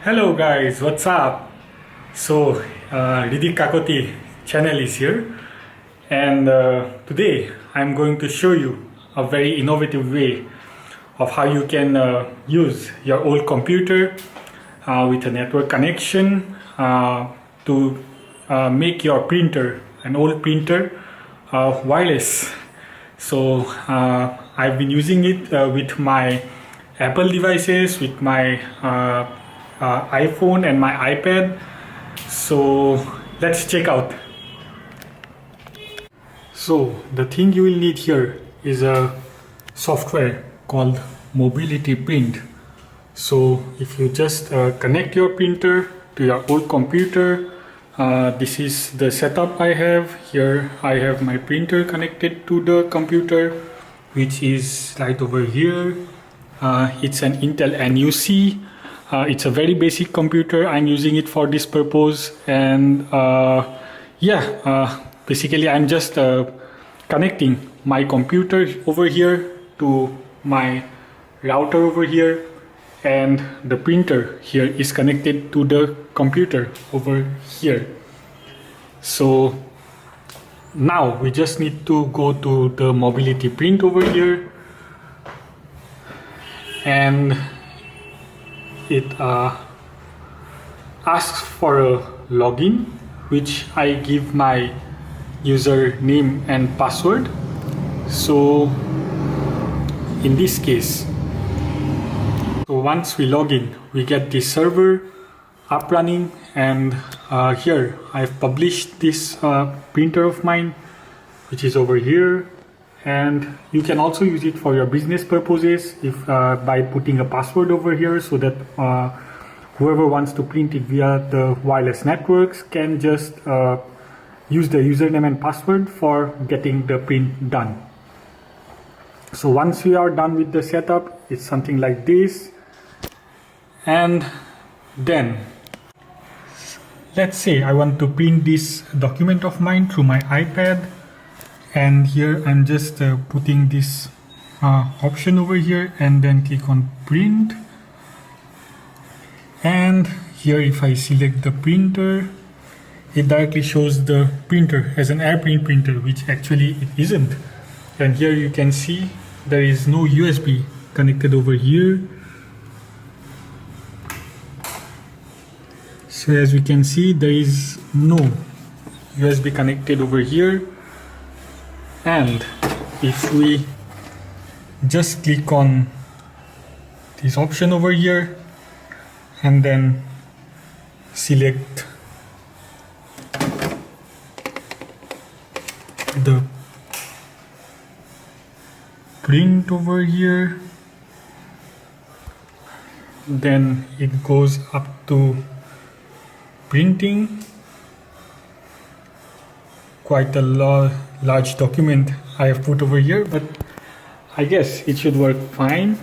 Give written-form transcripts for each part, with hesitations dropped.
Hello guys, what's up? So, Ridik Kakoti channel is here, and today I'm going to show you a very innovative way of how you can use your old computer with a network connection to make your printer, an old printer, wireless. So I've been using it with my Apple devices, with my iPhone and my iPad. So let's check out. So the thing you will need here is a software called Mobility Print. So if you just connect your printer to your old computer, this is the setup I have. Here I have my printer connected to the computer, which is right over here. It's an Intel NUC. It's a very basic computer. I'm using it for this purpose, and basically I'm just connecting my computer over here to my router over here, and the printer here is connected to the computer over here. So now we just need to go to the Mobility Print over here, and it asks for a login, which I give my username and password. So in this case, so once we log in, we get the server up running, and here I've published this printer of mine, which is over here. And you can also use it for your business purposes if by putting a password over here, so that whoever wants to print it via the wireless networks can just use the username and password for getting the print done. So once we are done with the setup, it's something like this. And then let's say I want to print this document of mine through my iPad, and here I'm just putting this option over here, and then click on print. And here if I select the printer, it directly shows the printer as an AirPrint printer, which actually it isn't. And here you can see there is no USB connected over here. So as we can see, there is no USB connected over here. And if we just click on this option over here and then select the print over here, then it goes up to printing. Quite a large document I have put over here, but I guess it should work fine.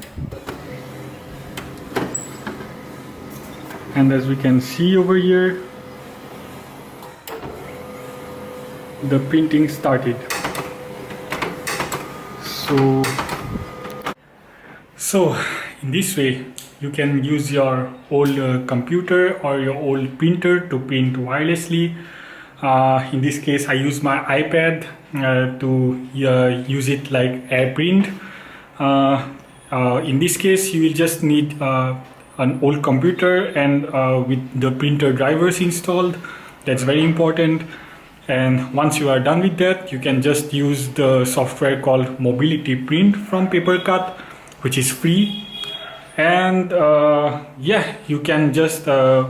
And as we can see over here, the printing started. So in this way you can use your old computer or your old printer to print wirelessly. In this case I use my iPad to use it like AirPrint. In this case you will just need an old computer and with the printer drivers installed. That's very important. And once you are done with that, you can just use the software called Mobility Print from Papercut, which is free. And you can just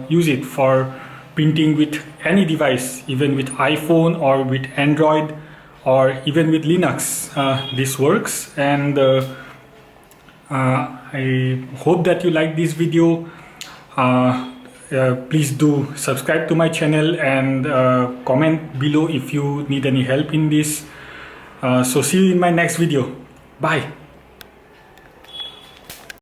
use it for printing with any device, even with iPhone or with Android or even with Linux. This works, and I hope that you like this video. Please do subscribe to my channel and comment below if you need any help in this. So see you in my next video. Bye.